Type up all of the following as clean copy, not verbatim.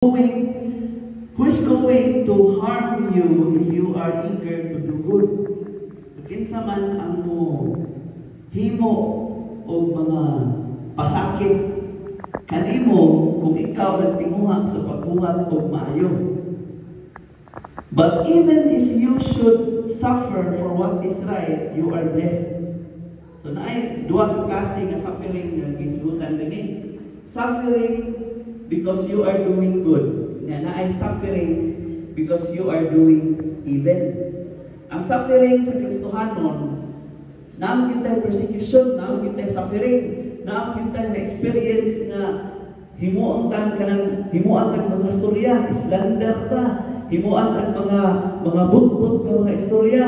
Who is going to harm you if you are eager to do good? Kinsa man ang mo himo o mga pasakit kanimo kung ikaw nagtinguha sa pagbuhat og maayo. But even if you should suffer for what is right, you are blessed. So naay duha ka klase nga suffering nga gisgutan dinhi. Suffering because you are doing good. Nga naay suffering because you are doing evil. Ang suffering sa Kristohanon, naam kitay persecution, naam kitay suffering, naam kitay na-experience nga himuan tang mga istorya, slander ta, himuan tang mga butbut nga mga istorya,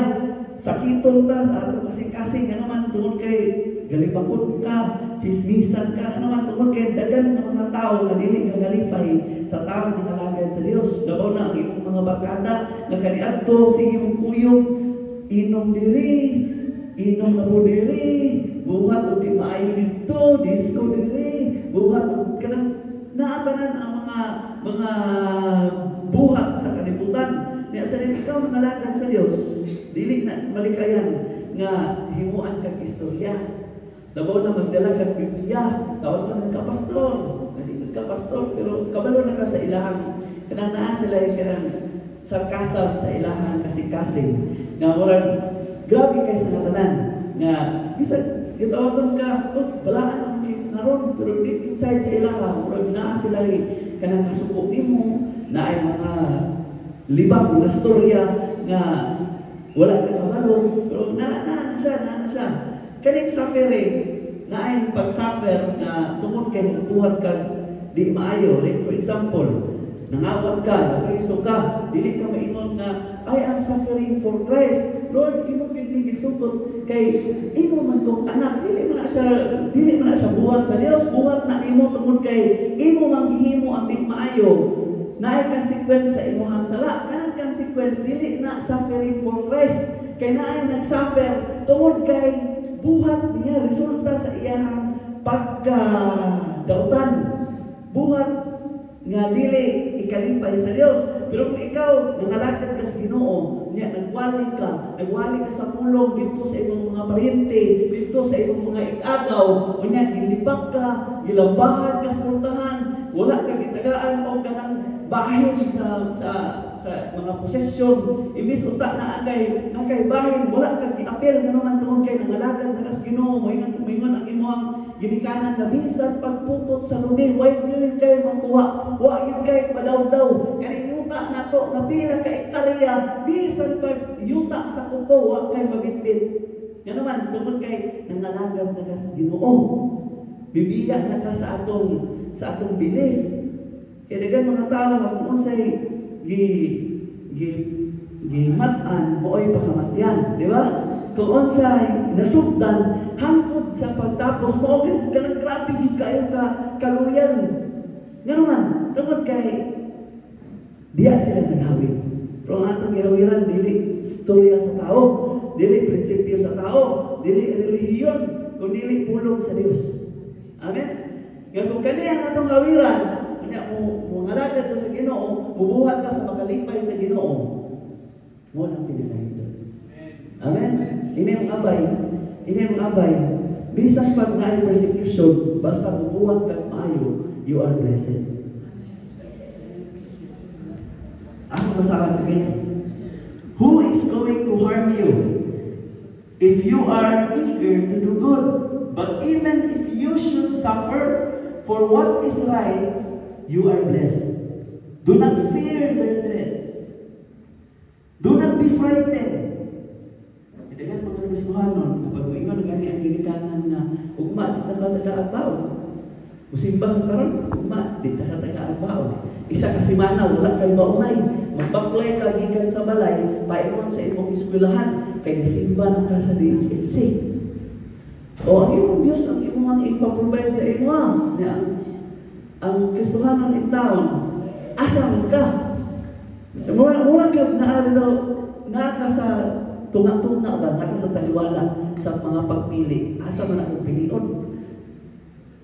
sakiton ta ato kasing-kasing ano man tungod kay galipakon ka, chismisan ka, ano man tungod kay dagan nga mga tao nga dili ka galipay sa taong nangalagad sa Dios. Labaw na ang imong mga barkada nga kaniadto sa imong kuyog, inom na po diri, buhat o di maayo dito, disco diri, buhat o kanang naatanan ang mga buhat sa kalibutan. Niya sa rin ikaw nangalagad sa Dios, dili na malikayan nga himuan kag istorya. Labaw na magdala kag Biblia, tawag ka ng kapastor, nandito ka pastor, pero kabalo na ka sa ilahan, kanang naa sila kanang sarkasam sa ilahan kasing-kasing, nga murag grabe kay sa katanan, nga bisan gitawagan ka, balaan ang karon, pero deep inside sa ilahan, murag naa sila kanang kasuko nimo, na ay mga libag na storya nga wala ka kabalo, pero na siya. Kaning suffering na ay pag-suffer na tungod kay nagbuhat ka di maayo. Like for example, nangawat ka, napriso ka, dili ka maingon nga, I am suffering for Christ. Lord, imo gid gitugot kay imo man tong anak, dili man na siya buhat sa Dios, buhat na imo tungod kay imo man gihimo ang di maayo. Naay consequence sa imong sala, kanang consequence dili na suffering for Christ, kay naay nagsuffer tungod kay buhat niya resulta sa iyang pagkadautan. Buhat nga dili ikalipay sa Dios. Pero kung ikaw nangalagad ka sa Ginoo, niya nagwali ka sa pulong dito sa imong mga paryente, dito sa imong mga igagaw, o niya gilipak ka, gilambahan ka sa pultahan, wala ka gitagaan o kanang bahin sa mga posesyon, imbis utak na agay bahin, wala ka giapil nga naman tungod kay nangalagad na kas Ginoo, moingon ang imong ginikanan na bisan pagputot sa luni, way yun kay makuha, wa yun kay madawdaw, kani yuta nato nga pila ka ektarya, bisan pag yuta sa kuko, wa kay mabitbit. Nga naman tungod kay nangalagad na kas Ginoo, bibiya na ka sa atong belief. Kaya dagan mga tao kung unsay gimatan mooy pakamatyan, di ba? Kung unsay nasugdan hangtod sa pagtapos mo gid kanang grabe gid kayo kaluyan. Nga naman tungod kay diya sila naghawid. Pero ang atong gihawiran dili istorya sa tao, dili prinsipyo sa tao, dili relihiyon, kundi pulong sa Dios. Amen. Nga kung kani ang atong hawiran, mo ngalagad ka sa Ginoo, bubuhat ka sa makalipay sa Ginoo, mo nang pinagayod. Amen? Ini mong abay, bisan pag naay persecution, basta bubuhat ka maayo, you are blessed. Ang masakan again, who is going to harm you if you are eager to do good? But even if you should suffer for what is right, you are blessed. Do not fear their threats. Do not be frightened. Kaya mga Kristohanon, kapag ingon gani ang ginikanan na ugma, di taka-taka at tao. Usimbang karon, ugma, di taka-taka at tao. Isa ka simana, wala kay baunay. Magbaklay ka gikan sa balay, paingon sa imong eskwelahan, kay simba na ka sa DHLC. O ang imong Diyos, ang imong ipaprovide sa imo. Ang Kristohanon in town, asam ka. Mura ka naka sa tunga-tunga ba, naka sa taliwala sa mga pagpili. Asa man akong pilion?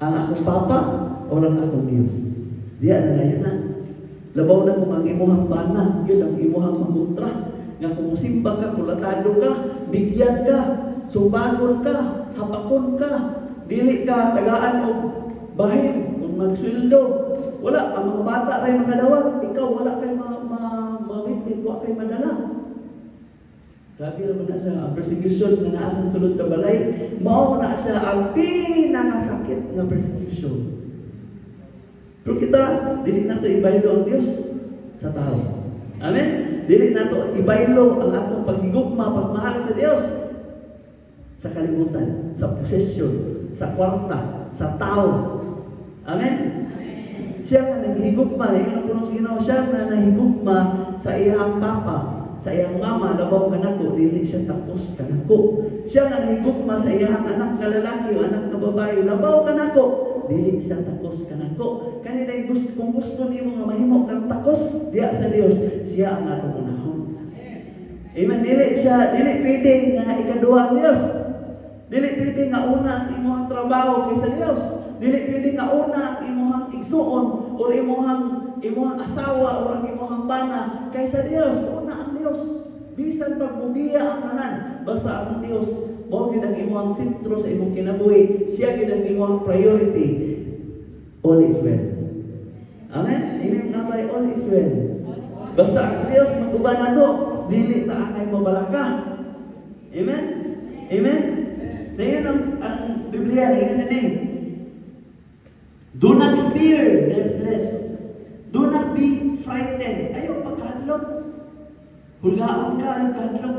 Ang akong papa o ang akong Diyos? Diya na ngayon na. Labaw na kung ang imuhang bana, yun ang imuhang mamutra. Nga kung musimba ka, kulatado ka, bigyan ka, subagon ka, hapakon ka, dili ka, tagaan o bahin, kung magsweldo. Wala, ang mga bata kay makadawat, ikaw wala kay mawitwit, wala kay madala. Grabe naman na siya, ang persecution na naasan sulod sa balay, mao na siya ang pinakasakit na persecution. Pero kita, dili na ito ibaylo ang Diyos sa tao. Amen? Dili na ito ibaylo ang atong paghigugma, pagmahal sa Diyos sa kalibutan, sa posesyon, sa kwarta, sa tao. Amen? Siya na naghigugma, yung punong sa Ginoo, siya na nahigugma sa iyang papa, sa iyang mama, labaw ka nako, dili siya tapos ka nako. Siya na nahigugma sa iyang anak na lalaki o anak na babae, labaw ka nako, dili siya takos ka nako. Kanina kung gusto niyo nga mahimo kang takos diya sa Dios, siya ang atong unahon. Amen. Dili pwede nga ikaduha ang Dios. Dili pwede nga una ang imong trabaho kaysa Dios. Dili pwede nga una ang imong igsuon o imong asawa o ang imong bana kaysa Dios. Una ang Dios. Bisan pag mubiya ang tanan, basta ang Dios mao gid ang imong sentro sa imong kinabuhi. Siya gid ang imong priority. All is well. Amen? Ini nga bay all is well. Basta ang Dios maguban nato, dili ta kay mabalaka. Amen? Amen? Dayon ang Biblia na ni. Do not fear their threats. Do not be frightened. Ayaw pagkadlok. Hulaan ka, ayaw kadlok.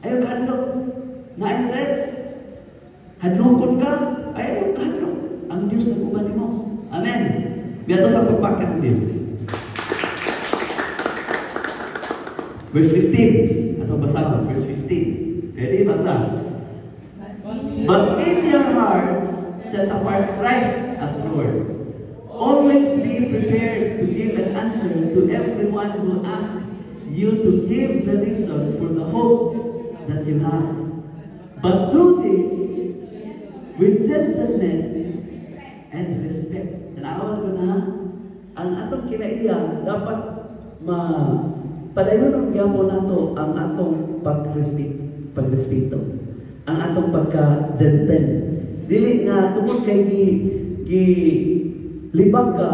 Ayaw kadlok. Na threats. Hadlokon ka, ayaw kadlok. Ang Diyos na kuban mo. Amen. Biyato sa pagpakat ng Diyos. Verse 15. Ato basa, verse 15. Ready, basa. But in your hearts, set apart Christ as Lord. Always be prepared to give an answer to everyone who asks you to give the reason for the hope that you have. But do this with gentleness and respect. Naawan ko na, ang atong kinaiya dapat padayon ang gyapon nato ang atong pagrespeto, ang atong pagka-gentle. Dili nga tungod kay libag ka,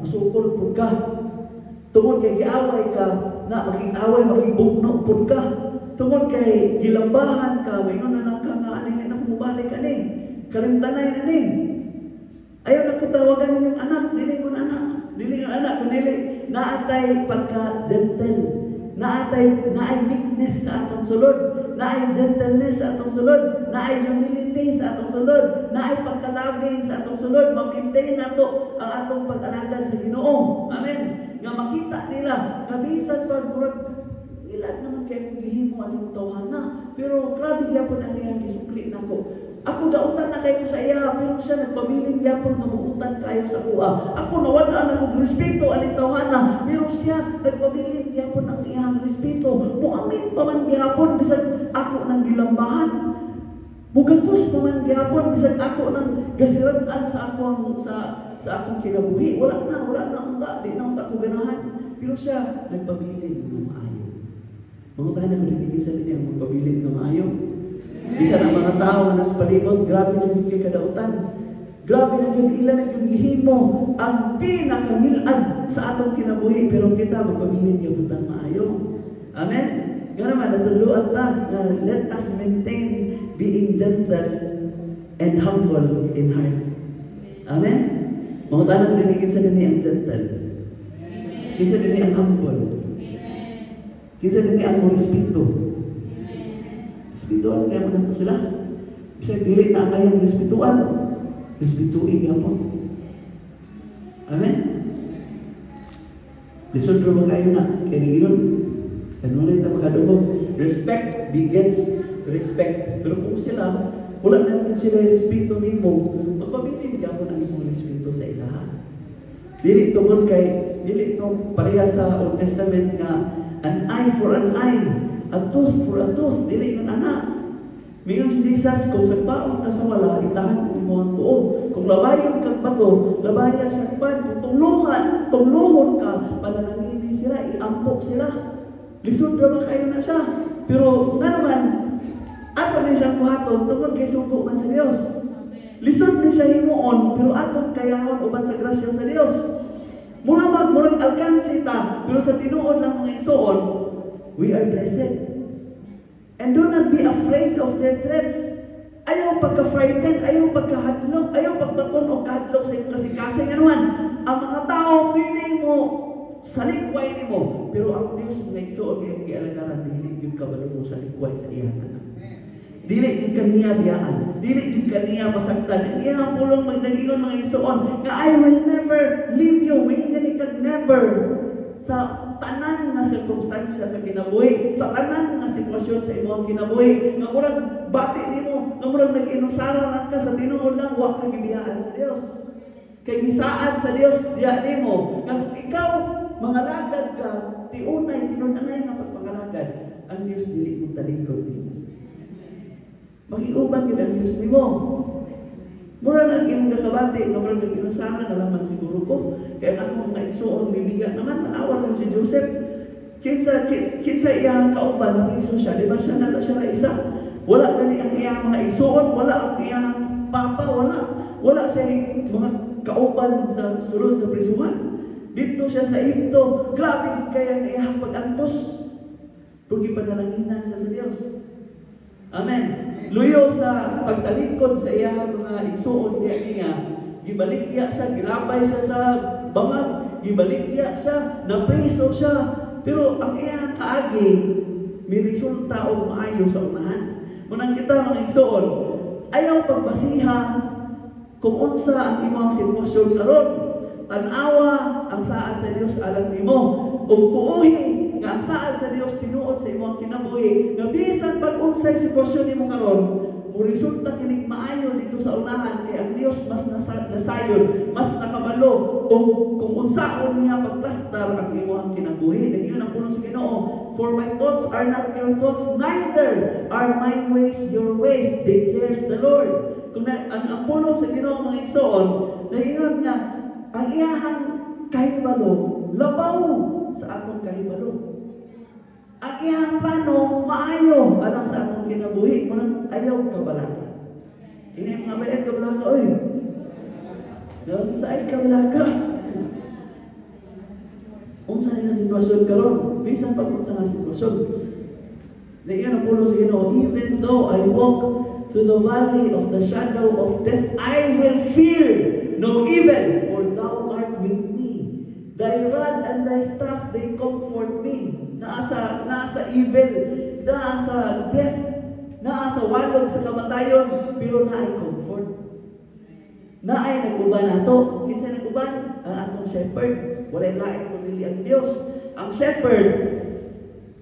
masukol pud ka. Tungod kay giaway ka, na makig-away, makibugno pud ka. Tungod kay gilambahan ka, mayroon na lang ka nga anili na kumubalik ani. Kalimtanay na ni. Ayaw na ko tawagan ninyong anak, dili ko na anak. Dili yung anak, kundi naatay pagka-gentle. Naay meekness sa atong sulod. Naay gentleness sa atong sulod. Naay humility sa atong sulod. Naay pagkalabing sa atong sulod. Ma-maintain nato ang atong pag-alagad sa Ginoo. Amen. Nga makita nila, nga bisan pag-murag, ilan naman kayo gihimo ang tawhana. Pero grabe gyapon ang iyang gisukli nako. Ako dautan na kayo sa iya, pero siya nagpabiling gyapon nga muutan kayo sa kuha. Ako nawala na kog respeto aning tawhana, pero siya nagpabiling gyapon ang iyang respeto. Muamin pa man gyapon bisan ako nang gilambahan. Mugagos pa man gyapon bisan ako nang gasiran sa akong kinabuhi. Wala na unta, di na unta ko ganahan. Pero siya nagpabiling nga maayo. Mangutan na ko din sa niya magpabiling nga maayo. Bisa ang mga tao na nasa palibot, grabe na yun kay kadautan. Grabe na yun, ilan na yung gihimo ang pinakamilan sa atong kinabuhi, pero kita magpamilin yung butang maayo. Amen? Nga naman, natuluan ta na let us maintain being gentle and humble in heart. Amen? Mga tanong rinigin sa dini ang gentle. Kinsa dini ang humble. Kinsa dini ang respeto. Respetuan kaya mo na sila. Bisa dili na kayang respetuan. Respetuin nga po. Amen? Lisod ba kayo na? Kaya yun. Kanunay ta makadugog. Respect begets respect. Pero kung sila, wala na natin sila yung respeto nimo, magpabilin ka po ng imong respeto sa ilaha. Dili tungkol kay, dili itong pareha sa Old Testament nga, an eye for an eye, a tooth for a tooth, dili yung anak. Mingon si Jesus, kung sagpaon ka sa wala, itahan mo ang tuo. Kung labayan kang bato, labayan sa pan. Kung tungluhon ka, panalangin sila, iampok sila. Lisod na ba kayo na siya? Pero nga naman, ato na siyang buhaton, tungkol kay sugo man sa Dios. Lisod na siya himuon, pero atong kayahon uban sa grasya sa Dios. Murag alkansi ta, pero sa tinuod ng mga igsoon, we are blessed. And do not be afraid of their threats. Ayaw pagka-frightened, ayaw pagka-hadlok, ayaw pagbaton o kahadlok sa iyong kasing-kasing. Ano man, ang mga tao, piling mo, salikway ni mo. Pero ang Diyos mga igsoon ngayong kialagaran, dili yung kabalo mo salikway sa iyan. Dili yung kaniya biyaan. Dili yung kaniya pasagtan. Ang iyang pulong magdagingon mga igsoon, nga I will never leave you. Will nga never. Sa tanan nga sirkumstansya sa kinabuhi, sa tanan nga sitwasyon sa imong kinabuhi, nga murag bati nimo, nga murag nag-inusara ka sa tinuod lang, wa kang gibiyaan sa Dios. Kay gisaad sa Dios diya nimo, nga ikaw mangalagad ka, tiunay tinun-anay nga pagpangalagad, ang Dios dili mo talikod nimo. Magiuban gid ang Dios nimo. Mura lang yung kakabati, nga mura lang inusara na laman siguro ko. Kaya ako mga igsoon, bibiya naman, manawan mo si Joseph. Kinsa iyang kauban, napiso siya. Di ba siya na siya isa? Wala gani ang iyang mga igsoon, wala ang iyang papa, wala siya mga kauban sa sulod sa prisuhan. Dito siya sa Egypto, grabe kaya ang iyang pag-antos. Pugi panalanginan siya sa Diyos. Amen. Luyo sa pagtalikod sa iyang mga igsoon niya, gibaligya siya, gilabay siya sa bangag, gibaligya siya, napriso siya. Pero ang iyang kaagi, may resulta o maayo sa unahan. Munang kita mga igsoon, ayaw pagbasiha kung unsa ang imong sitwasyon karon. Tanawa ang saad sa Dios alam nimo. Ug tuohi nga ang saad sa Dios tinuod sa imong kinabuhi. Nga bisan pag-unsay sitwasyon nimo karon, resulta kining maayo dito sa unahan kay ang Dios mas nasayon, mas nakabalo kung unsaon niya pagplastar ang imong kinabuhi. Dayon ang puno sa Ginoo, for my thoughts are not your thoughts, neither are my ways your ways, declares the Lord. Kung ang puno sa Ginoo mga igsoon, dayon nga ang iyahang kahibalo labaw sa atong kahibalo. Ang iyang plano maayo alang sa atong kinabuhi, munang ayaw kabalaka. Ini mga bayad kabalaka, oy. Doon sa ay kabalaka. Unsa na sitwasyon karon? Bisan pa unsa nga sitwasyon. Diyan ang puno sa Ginoo, even though I walk through the valley of the shadow of death, I will fear no evil, for thou art with me. Thy rod and thy staff, they comfort me. Naasa evil, naasa death, naasa walog sa kamatayon, pero naay comfort. Naay nag-uban nato. Kinsa nag-uban? Ang atong shepherd. Walay lain kundi ang Dios. Ang shepherd,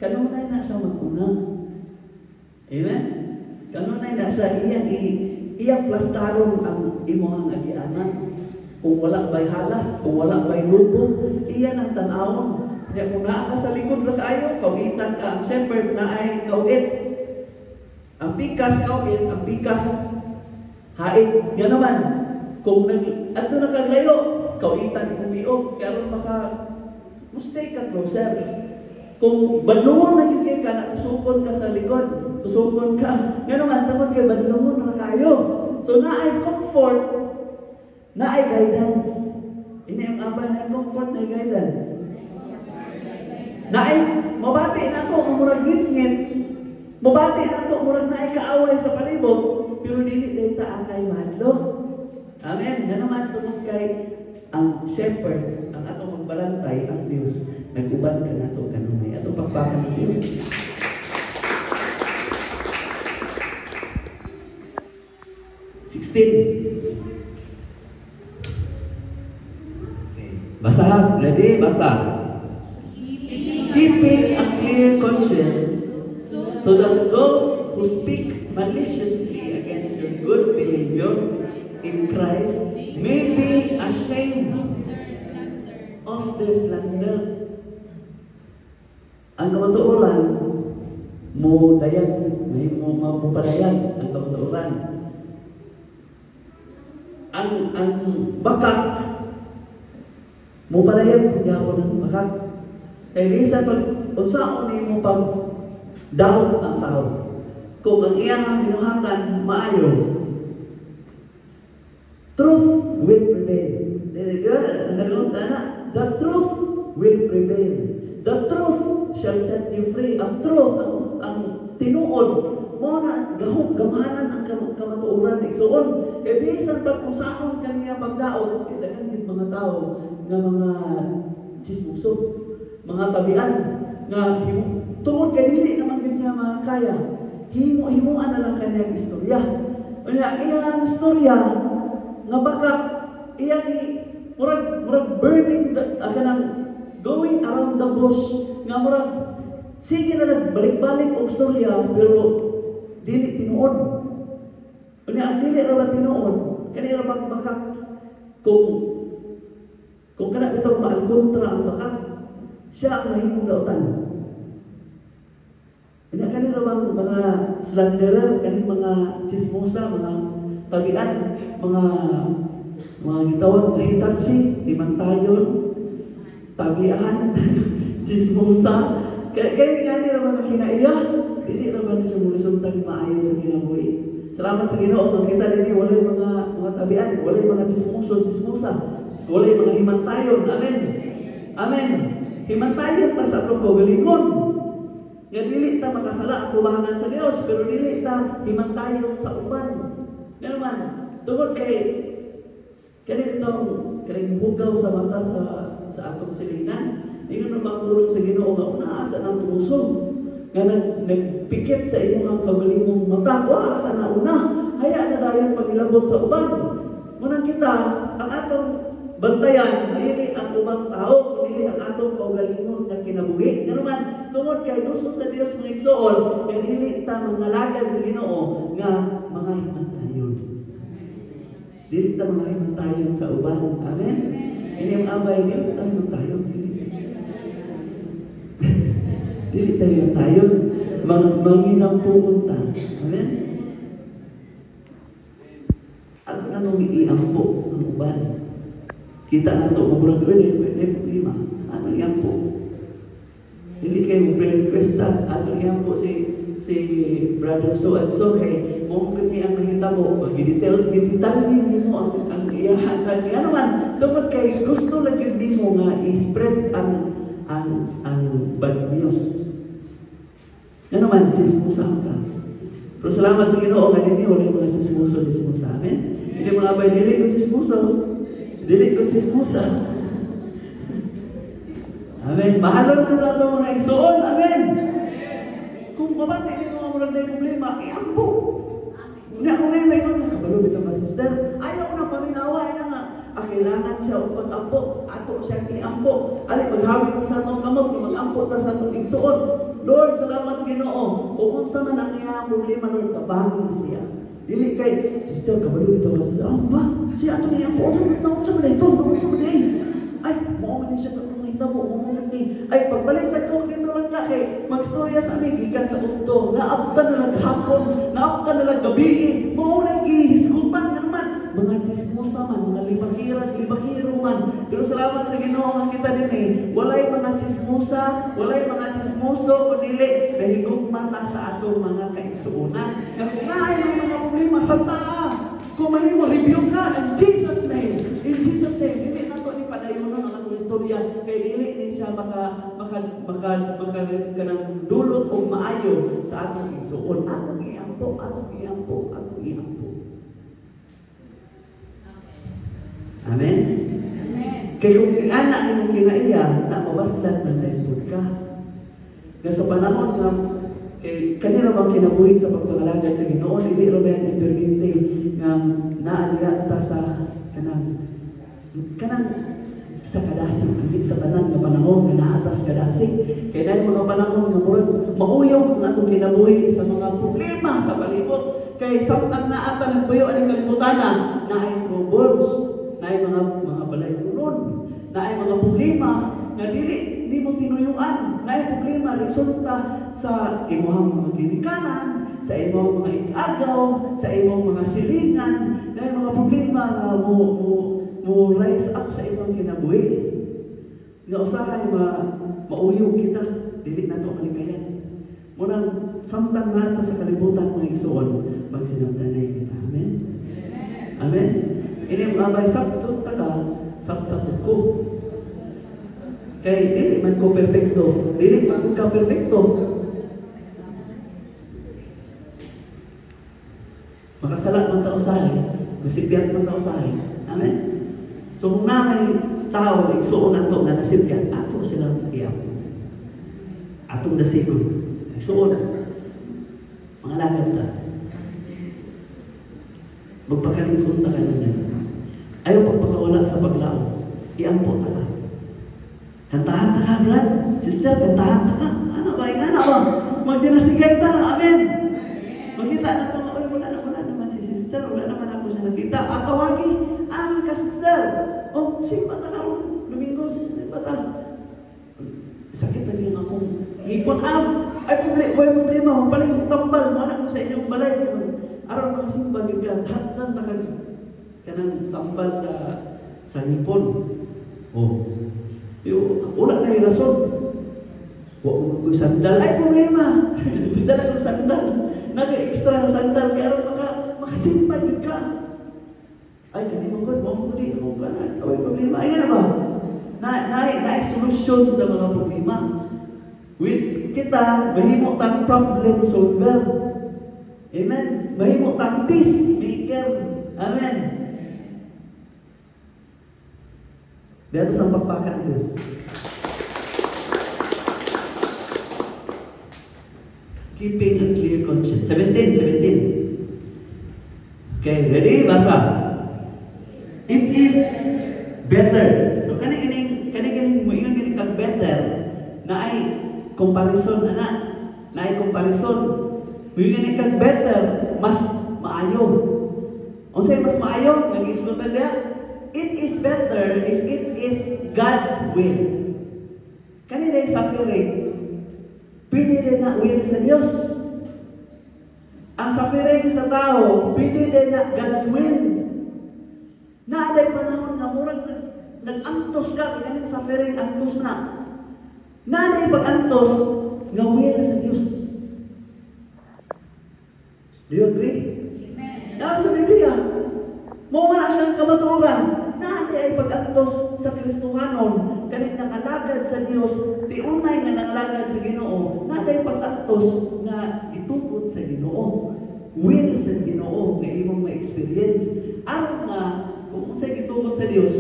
kanunay na siya mag-una. Amen? Kanunay na siya iyang plastaron ang imong agianan. Kung wala ba'y halas, kung wala ba'y lupo, iyan ang tanawon. Kaya kung naa ka sa likod na kayo, kawitan ka ang shepherd na ay kawit. Ang pikas kawit, ang pikas hait. Yan naman, kung ato na kaglayo, kawitan kung liog, kaya rin maka mustay ka closer. Kung badlungon na yun ka, nakusukon ka sa likod, tusukon ka, yan naman, tamad kayo, badlungon na kayo. So na ay comfort, na ay guidance. Ini ang abal na comfort na guidance. Na ay mabati na ito, murag ngit-ngit. Mabati na ito, murag na ay kaaway sa palibot. Pero dili dahil taan kay mahalo. Amen. Na naman tungkol kay ang shepherd, ang atong magbalantay, ang Diyos. Nag-uban ka na ito kanunay. Atong pagpakan ng Diyos. Basa. Ready? Basa. Keeping a clear conscience so that those who speak maliciously against your good behavior in Christ may be ashamed of their slander. Ang kamatuoran mo dayag, may mo mapupadayan ang kamatuoran. ang bakak mo palayan kung yapon ang bakak. Kaya minsan pag unsaon nimo pag daot ang tao. Kung ang iyang binuhatan maayo, truth will prevail. The truth will prevail. The truth shall set you free. Ang truth, ang tinuod, mo na gamahanan ang kamatuoran igsoon. Kaya bisan pag usahon kaniya pagdaot, kaya dagan yung mga tao nga mga chismoso, mga tabian, nga tungod kay dili naman kanya makakaya. Himo-himuan na lang kaniyang istorya. Iyang istorya nga baka iyang murag burning kanang going around the bush nga murag sige na nagbalik-balik og istorya pero dili tinuod. Ang dili ra tinuod kani ra baka kung kana bitaw maalkontra ang baka siya ang mahimong daotan. Kanila bang mga slanderer, kanila mga chismosa, mga tabian, mga gitawag, mga hitansi, limantayon, tabian, chismosa, kanila mga kinaiya, hindi naman siya mulusuntang maayon sa kinabuhi. Salamat sa Ginoo, makita din walay mga tabian, walay mga chismosa, walay mga himantayon. Amen. Amen. Himantayon ta sa atong kaugalingon. Nga dili ta makasala ang kubangan sa Dios, pero dili ta himantayon sa uban. Nga naman, tungod kay kanang bugaw sa mata sa atong silingan, ingon na mapulong sa Ginoo nga unaasa ng truso. Nga nagpikit sa imong kaugalingong mata, asa na una, haya na dayon pagilabot sa uban. Munang kita, ang atong bantayan, dili ang ubang tao, dili ang atong kaugalingon nga kinabuhi. Nga naman, tungod kay gusto sa Dios mga igsoon, nga dili ta mangalagad sa Ginoo nga mga himantayon. Dili ta mga himantayon sa uban. Amen. Inyong abay, dili ta himantayon. Dili ta himantayon. Manginampuon ta. Amen. At anong iampo ang uban? Kita na ito, mabulang problema. Atong iyampo. Hindi kayo mag-request atong iyampo si brother so and so kay mo kini ang nahitabo. Detail mo ang iyahan. Ano man, tungkol kay gusto lang yun din mo nga i-spread ang bad news. Ano man, chismosa ka. Pero salamat sa Ginoo nga hindi wala yung mga chismosa. Amen? Hindi mga abay, dili ko chismosa. Dili ko chismosa. Amen. Mahalon na nato mga igsoon. Amen. Kung mabati din mga murag na problema, iampo. Hindi ako ngayon may mga kabalo bitaw mga sister. Ayaw na paminawa na nga. Kailangan siya upang ampo. Ato siya iampo. Ali, maghawin sa atong kamot, mag-ampo ta sa atong igsoon. Lord, salamat Ginoo. Kung unsa man ang iyang problema, Lord, tabangin siya. Dili kay, sister, kabalo bitaw mga sister. Ba? Siya ato niya po. Unsa man ito? Unsa man ito? Ay, mo man siya tabo mo ni ay pagbalik sa kong dito lang ka kay magstorya sa amin gikan sa unto naabtan na naghapon naabtan na gabi mo na gihisgutan naman mga chismosa man mga libakiro man pero salamat sa Ginoo nga kita dinhi walay mga chismosa walay mga chismoso kundi nahigugman ta sa atong mga kaigsuonan nga kung ay mga problema sa taa kung may mo review ka in Jesus name hindi nato ni padayon ang atong istorya kay dili ni siya kanang dulot o maayo sa atong igsuon. Atong iampo. Amen? Amen. Kaya kung i-anak imong kinaiya, na mawaslan man tayo ka. Nga sa panahon nga, kanina bang kinabuhi sa pagpangalagad sa Ginoo, hindi ro ba yan iperginte nga naaliya ta sa kanang sa kadasig, hindi sa tanan nga panahon nga naatas kadasig. Kaya dahil mga panahon nga murag mauyaw ang atong kinabuhi sa mga problema sa palibot. Kaya samtang naata ng puyo ang kalibutan na ay troubles, na ay mga balay kunod, na ay mga problema nga dili mo tinuyuan, na ay problema resulta sa imuhang mga ginikanan, sa imong mga agaw, sa imong mga silingan, na mga problema nga mo rise up sa imong kinabuhi. Nga usahay mauyog kita, dili na to malikayan. Munang samtang nato sa kalibutan mga igsoon, magsinamtanay kita. Amen? Amen? Ini mga bay, sabto ko. Kaya dili man ko perfecto. Dili man ka perfecto. Makasalat man tao sahay. Masipyat man tao sahay. Amen? So kung na may tao, igsuon ato na nasipyat, ato silang iyak. Atong dasigon. Igsuon. Mga lagad ta. Magpakalimpunta ka na yan. Ayaw pagpakawala sa paglao. Iampo ta ka. Kantahan ta ka, brad. Sister, kantahan ta ka. Ano ba? Ano ba? Magdinasigay ta. Amen. Makita na ito. Ay, wala naman si sister. Wala naman ako siya nakita. At tawagi. Amin ka, sister. Oh, simpa ta ka. Domingo, simpa ta. Sakit lagi ang akong ipon. Ay, problema. Mapaling kong tambal. Mana ko sa inyong balay. Araw makasimba yung ka. Hatan ta ka. Kanang tambal sa nipon. Oh. Wala na yung rason. Huwag mo ko sandal. Ay, problema. Dala ko sandal. Nag-extra na sandal. Kaya makasimpa yung ka. Ay, kanina mo God. Huwag mo di. Huwag ka na. Ay, problema. Ayan na ba? Na-solusyon sa mga problema. With kita, mahimo tang problem solver. Amen. Mahimo tang peacemaker. Amen. Dito sa pagpakan ng Diyos. Keeping a clear conscience. 17. Okay, ready? Basa. It is better. So, kani-kaning mo yun kang better na ay comparison, na ay comparison. Yun kang better, mas maayo. O say, mas maayo, nag-islutan niya. It is better if it is God's will. Kanina yung suffering, pwede din na will sa Diyos. Ang suffering sa tao, pwede din na God's will. Naaday panahon na murag nag-antos ka, kanina suffering, antos na. Naaday pag-antos, nga will sa Diyos. Do you agree? Amen. Dahil sa Biblia, mo na siyang kamaturan. Naati ay pag-antos sa Kristohanon, kanit nakalagad sa Dios, tiunay nga nakalagad sa Ginoo, naati ay pag-antos nga itugod sa Ginoo. Will sa Ginoo nga imong ma-experience. Aron nga kung unsay gitugod sa Dios,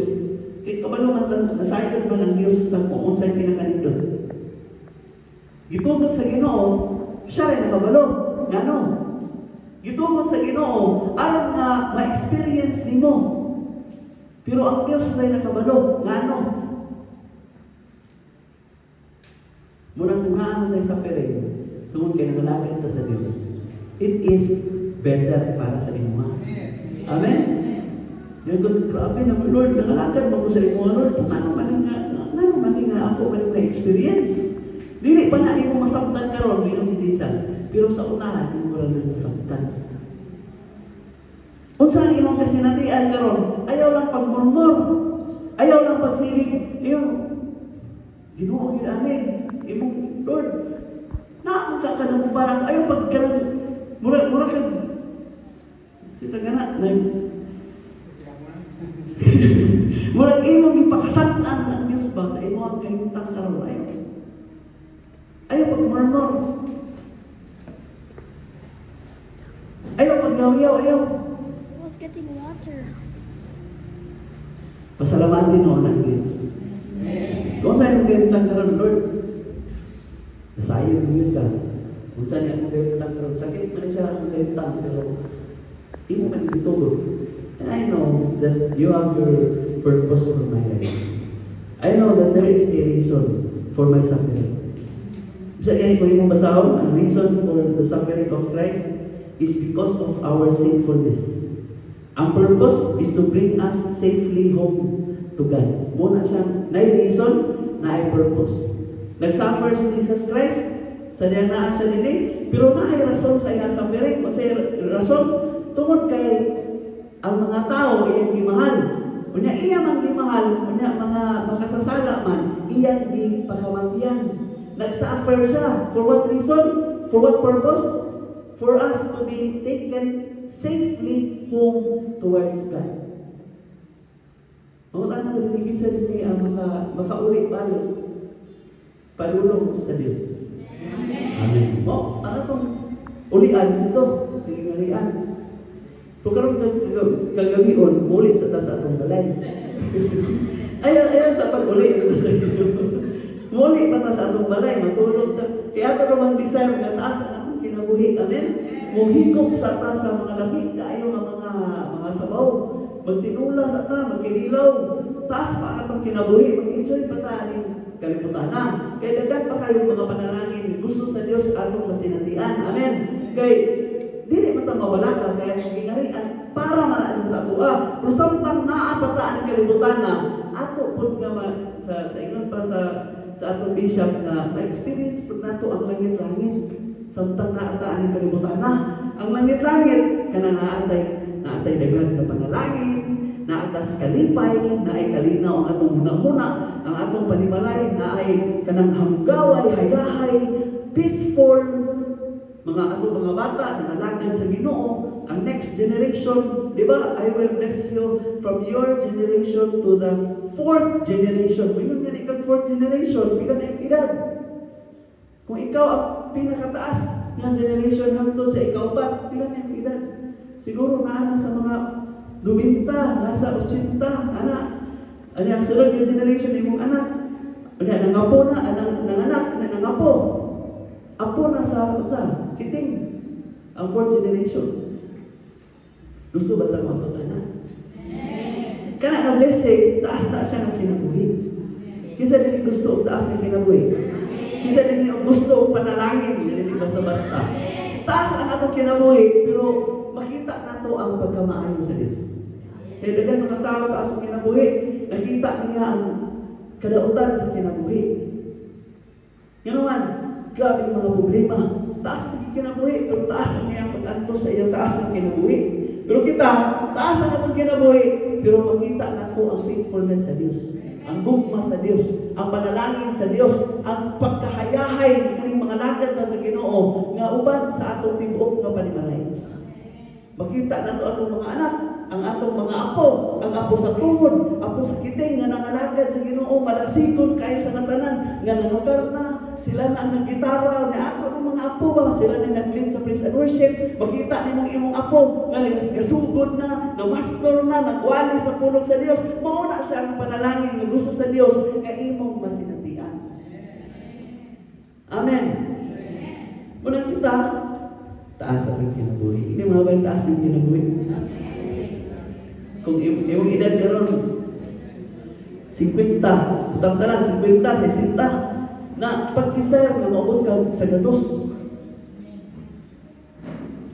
kay kabalo man nasayod man ang Dios sa kung unsay pinakanindot. Gitugod sa Ginoo, siya ay nakabalo. Ngano? Gitugod sa Ginoo aron nga ma-experience nimo. Pero ang Diyos ay nakabalo. Ngano? Muna kung naano tayo sa pering, tungkol kayo nangalagay ito sa Diyos. It is better para sa inyo. Amen? Yung kung grabe naman, Lord, nakalagad mo ko sa inyo, Lord, kung ano man nga ako man na experience. Dili pa na mo masabtan karon bilang si Jesus. Pero sa unahan, hindi mo lang masabtan. Kung saan imong kasinatian karon, ayaw lang pagmurmur, ayaw lang pagsilig, Ginoo gid ani, imong Lord, naakong ka kanang barang, ayaw pagkanang mura ka si tagana na murag imong ipakasat-an ng Dios ba sa imong kahimtang karon, ayaw pagmurmur, ayaw pagyaw-yaw, ayaw. Getting water. Pasalamatin mo ng Diyos. Kung saan yung gayong karon, Lord, nasayon mo yun ka. Kung saan yung gayong karon, sakit man siya ang gayong pero hindi mo man itulog. And I know that you have your purpose for my life. I know that there is a reason for my suffering. Bisa yan kung yung basahon, ang reason for the suffering of Christ is because of our sinfulness. Ang purpose is to bring us safely home to God. Muna siyang na reason, na purpose. Nag-suffer si Jesus Christ sa diyan naa siya dinhi, pero naay rason sa iyang suffering. Kung sa rason tungod kay ang mga tao iyang gimahal. Unya iya man gimahal, unya mga makasasala man, iyang gipakamatyan. Nag-suffer siya. For what reason? For what purpose? For us to be taken safely home towards God. Ang ano, dinigit sa dinhi ang makauli balik padulong sa Dios. Amen. Mo, atong ulian dito, sige ngalian. Kung karon kagabion, muli sa atong balay. Ayaw sa pag-uli dito sa Dios. Muli pa sa atong balay, matulog ta. Kaya ito naman desire nga taas ang atong kinabuhi. Amen. Muhigop sa taas sa mga lamig, kaayo mga sabaw. Magtinula sa ta, magkinilaw. Taas pa atong kinabuhi, mag-enjoy pa ta aning kalibutan na. Kaya daghan pa kayong mga panalangin gusto sa Dios atong masinatian. Amen. Kay dili man ta mawala kaya gingarian para man sa atua. Pero samtang naa pa ta ang kalibutan na ato pud nga sa ingon pa sa atong bishop na ma-experience pud nato ang langit-langit. Samtang naa ta ang kalibutan na ang langit-langit kana naatay daghan nga panalangin, naatas kalipay, naay kalinaw ang atong hunahuna, ang atong panimalay, naay kanang hamgaway, hayahay, peaceful, mga atong mga bata, nangalagad sa Ginoo, ang next generation, di ba? I will bless you from your generation to the fourth generation. Kung yun nga fourth generation, pila na yung edad. Kung ikaw ang pinakataas ng generation hangtod sa ikaw pa, pila na yung edad. Siguro na sa mga 90, nasa 80, anak. Ano ang sunod ng generation ng imong anak? Ano, nangapo na, nanganak, nangapo. Apo na sa kiting. Ang fourth generation. Gusto ba tayo mapunta na? Kana ang blessing, taas na siya ng kinabuhi. Kisa din gusto taas ng kinabuhi. Kisa din gusto panalangin, hindi basta-basta. Taas ang atong kinabuhi, pero makita nato ang pagkamaayo sa Diyos. Kaya dagan mga tao taas ang kinabuhi, nakita niya ang kadautan sa kinabuhi. Yan naman, grabe ang mga problema. Taas ang kinabuhi, pero taas ang iyang pag-antos sa iyang taas ang kinabuhi. Pero kita, taas ang atong kinabuhi, pero makita nato ang faithfulness sa Diyos. Ang gugma sa Diyos, ang panalangin sa Diyos, ang pagkahayahay ng mga lagad na sa Ginoo nga uban sa atong tibuok nga panimalay. Makita nato atong mga anak, ang atong mga apo, ang apo sa tuhod, apo sa kiting nga nangalagad sa Ginoo, malasigon kayo sa katanan, nga nanukar na, sila na ang naggitara, na ato ng mga apo ba, sila na nag-lead sa praise and worship, makita nimong imong apo, nga nagasugod na, na-master na, nagwali sa pulong sa Dios, mauna siya ang panalangin nga gusto sa Dios, nga imong masinatian. Amen. Muna kita, taas ang kinabuhi. Ini mga ba taas ang kinabuhi? Kung imong edad karon 50, utang tanan 50, 60, na pag-isayar na maabot ka sa gatos.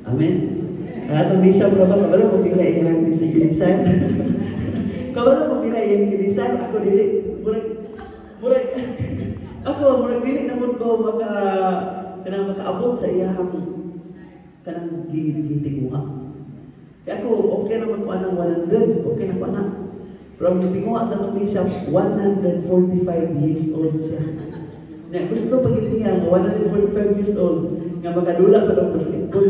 Amen. Kaya itong bishop ka ba, kabalo mo pila iyang kinisan. Kabalo mo pila iyang kinisan, ako dili. Murag, ako, murag dili na mo ko makaabot sa iyang kanang gitinguha. Kaya ako, okay naman ko anang 100, okay na ko anak. Pero ang tinguha sa itong bishop, 145 years old siya. Na gusto pag niya, 145 years old, nga makadula pa ng basketball.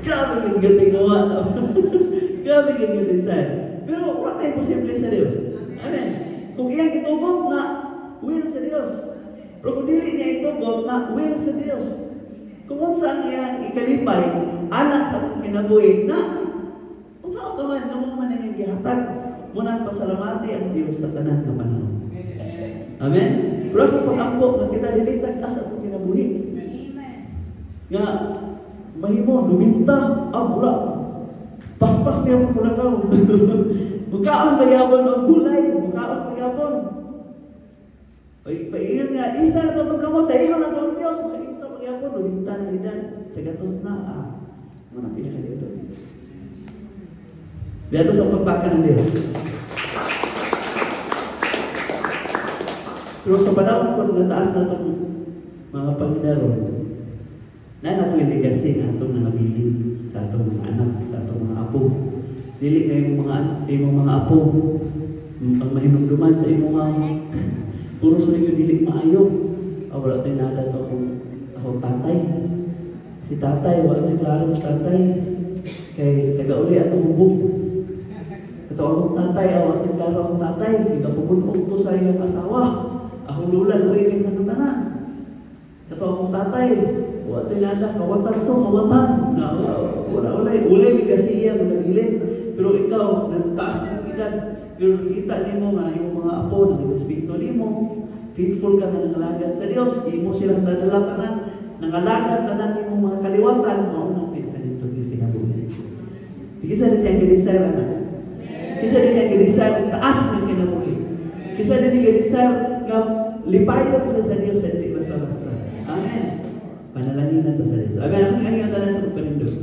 Grabe yung gating gawa. Grabe yung design. Pero wala may posible sa Diyos. Amen. Kung iyang itugot na will sa Diyos. Pero kung dili niya itugot na will sa Diyos. Kung saan iyang ikalipay, anak sa atong kinabuhi na, kung saan ka man, naman man ang gihatag, muna pasalamati ang Diyos sa tanan na panahon. Amen? Pero ako pag-ampo na kita dilitag ka sa atong kinabuhi. Nga, mahimo, luminta, abura. Paspas niya mo pula ka. Mukhaan payabon ang gulay. Mukhaan payabon. Paingan nga, isa na itong kamot, tayo na itong Diyos. Isa payabon, luminta na idan. Sa gatos na, muna pinaka dito. Dito sa pagpaka ng Diyos. Pero sa panahon ko, nagtaas na itong mga pagdaron, na napwede kasi na itong nangabilin sa itong mga anak, sa itong mga apo. Dili kayong mga apo, ang mahinumduman sa imong mga puro sa inyo dili maayo. Wala tayo nada to akong tatay. Si tatay, wala tayo klaro si tatay. Kay taga-uli atong hubog. Ito akong tatay, wala tayo klaro akong tatay. Ikapupunong to sa iyong asawa. Akong lulan, uwi kayo sa nutanan. Ito akong tatay, wala tayo nada, kawatan to, kawatan. Wala, ulay kasi iya, nagilin. Pero ikaw, nagtaas ng edad. Pero kita ni mo nga, yung mga apo, nag-espiritu ni mo, faithful ka na nangalagad sa Diyos, di mo silang dadala ka na, nangalagad ka na yung mga kaliwatan, maunang pinaka nito yung kinabuhi. Kisa din yung gilisar, anak. Kisa din yung gilisar, taas ng kinabuhi. Kisa din yung gilisar, nga lipayon siya sa Diyos, sa hindi basta-basta. Amen. Panalangin na ito sa Diyos. Amen. Ang tanan sa pagpanindog.